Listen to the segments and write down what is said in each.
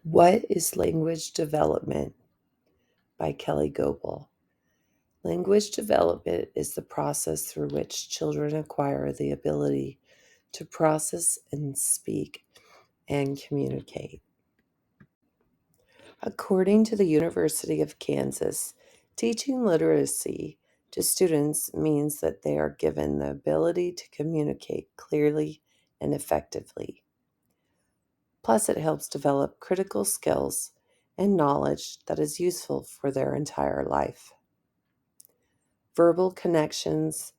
What is language development? By Kelli Goble. Language development is the process through which children acquire the ability to process and speak and communicate. According to the University of Kansas, teaching literacy to students means that they are given the ability to communicate clearly and effectively. Plus, it helps develop critical skills and knowledge that is useful for their entire life. Verbal connections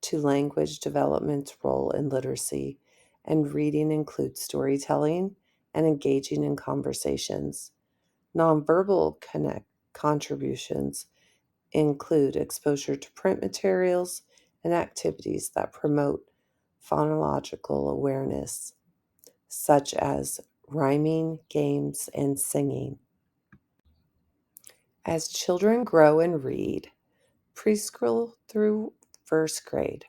to language development's role in literacy and reading include storytelling and engaging in conversations. Nonverbal contributions include exposure to print materials and activities that promote phonological awareness, such as rhyming, games, and singing. As children grow and read, preschool through first grade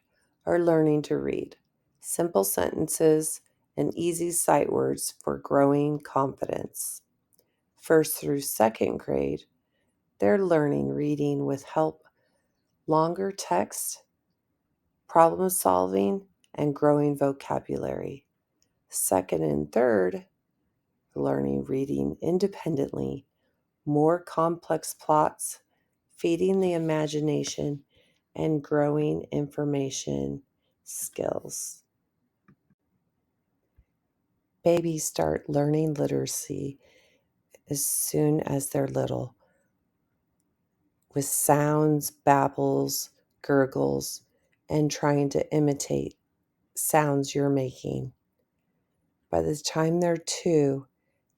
are learning to read simple sentences and easy sight words for growing confidence. First through second grade, they're learning reading with help, longer text, problem solving, and growing vocabulary. Second and third, learning reading independently, more complex plots, feeding the imagination, and growing information skills. Babies start learning literacy as soon as they're little, with sounds, babbles, gurgles, and trying to imitate sounds you're making. By the time they're 2,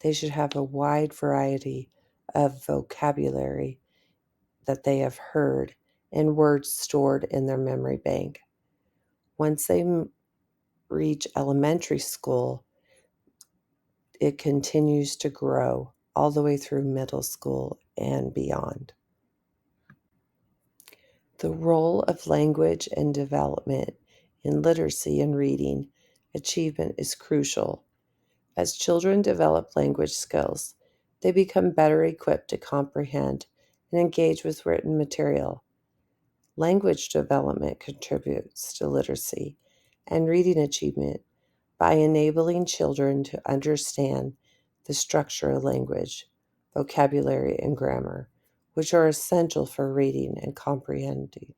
they should have a wide variety of vocabulary that they have heard and words stored in their memory bank. Once they reach elementary school, it continues to grow all the way through middle school and beyond. The role of language and development in literacy and reading achievement is crucial. As children develop language skills, they become better equipped to comprehend and engage with written material. Language development contributes to literacy and reading achievement by enabling children to understand the structure of language, vocabulary, and grammar, which are essential for reading and comprehending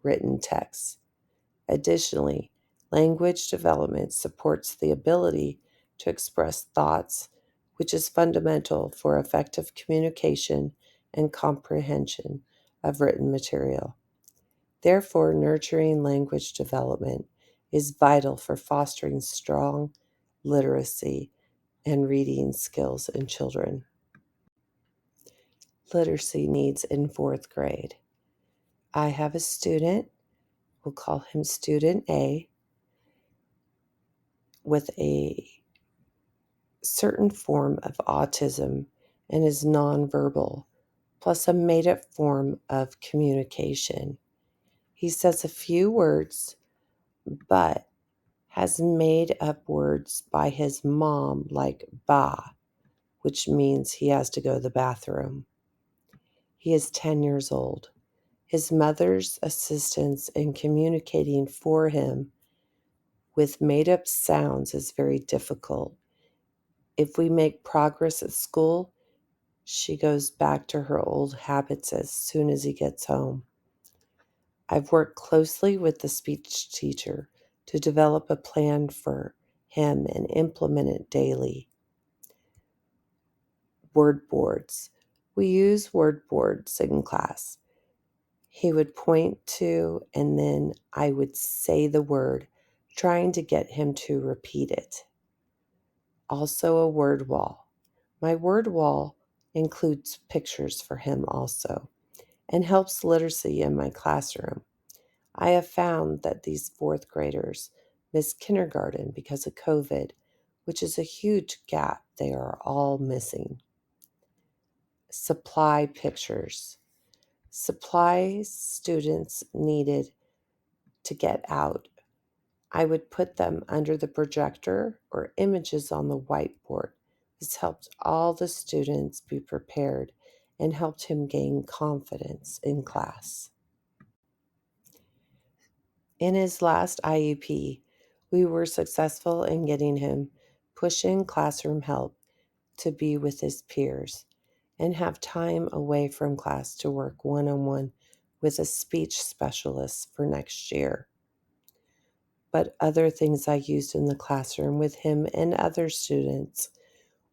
written texts. Additionally, language development supports the ability to express thoughts, which is fundamental for effective communication and comprehension of written material. Therefore, nurturing language development is vital for fostering strong literacy and reading skills in children. Literacy needs in fourth grade. I have a student, we'll call him Student A, with a certain form of autism and is nonverbal, plus a made up form of communication. He says a few words, but has made up words by his mom like ba, which means he has to go to the bathroom. He is 10 years old. His mother's assistance in communicating for him with made up sounds is very difficult. If we make progress at school, she goes back to her old habits as soon as he gets home. I've worked closely with the speech teacher to develop a plan for him and implement it daily. Word boards. We use word boards in class. He would point to, and then I would say the word, trying to get him to repeat it. Also, a word wall. My word wall includes pictures for him also and helps literacy in my classroom. I have found that these fourth graders miss kindergarten because of COVID, which is a huge gap they are all missing. Supply pictures. Supplies students needed to get out. I would put them under the projector or images on the whiteboard This helped all the students be prepared and helped him gain confidence in class. In his last IEP, we were successful in getting him push-in classroom help to be with his peers and have time away from class to work one-on-one with a speech specialist for next year. But other things I used in the classroom with him and other students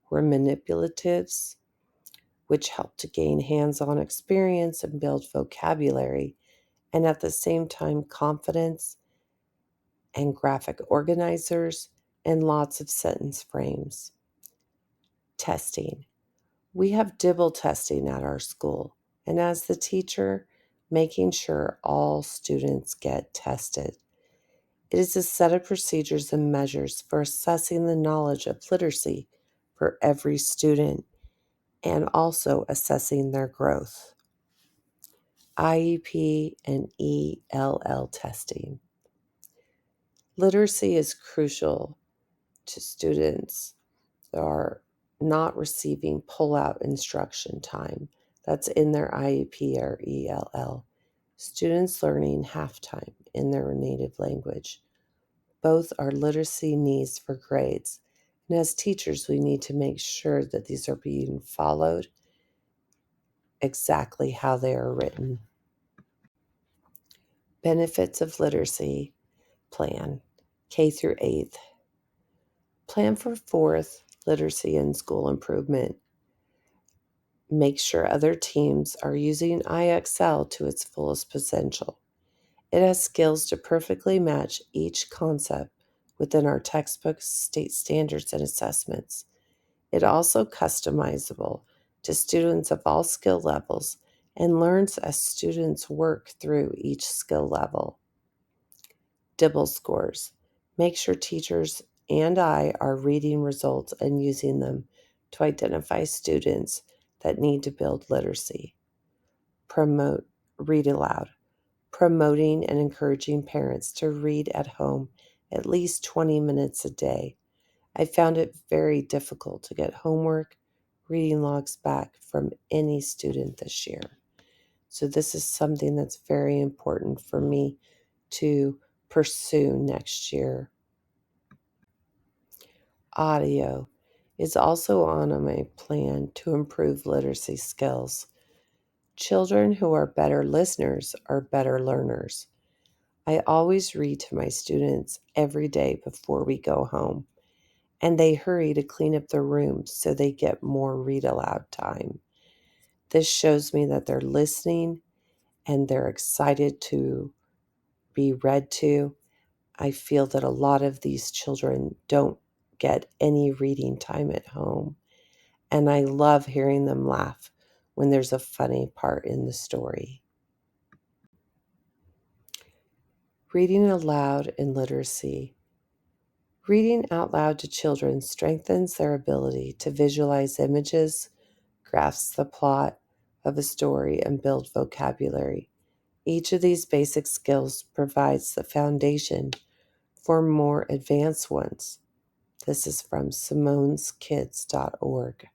were manipulatives, which helped to gain hands-on experience and build vocabulary, and at the same time confidence, and graphic organizers, and lots of sentence frames. Testing. We have Dibble testing at our school, and as the teacher, making sure all students get tested. It is a set of procedures and measures for assessing the knowledge of literacy for every student and also assessing their growth. IEP and ELL testing. Literacy is crucial to students that are not receiving pull-out instruction time. That's in their IEP or ELL. Students learning half time in their native language. Both are literacy needs for grades. And as teachers, we need to make sure that these are being followed exactly how they are written. Benefits of literacy plan, K through 8th. Plan for 4th, literacy and school improvement. Make sure other teams are using IXL to its fullest potential. It has skills to perfectly match each concept within our textbooks, state standards, and assessments. It also customizable to students of all skill levels and learns as students work through each skill level. Dibble scores. Make sure teachers and I are reading results and using them to identify students that need to build literacy. Promote read aloud. Promoting and encouraging parents to read at home at least 20 minutes a day. I found it very difficult to get homework, reading logs back from any student this year. So this is something that's very important for me to pursue next year. Audio is also on my plan to improve literacy skills. Children who are better listeners are better learners. I always read to my students every day before we go home, and they hurry to clean up their rooms so they get more read aloud time. This shows me that they're listening and they're excited to be read to. I feel that a lot of these children don't get any reading time at home, and I love hearing them laugh when there's a funny part in the story. Reading aloud in literacy. Reading out loud to children strengthens their ability to visualize images, grasp the plot of a story, and build vocabulary. Each of these basic skills provides the foundation for more advanced ones. This is from SimonesKids.org.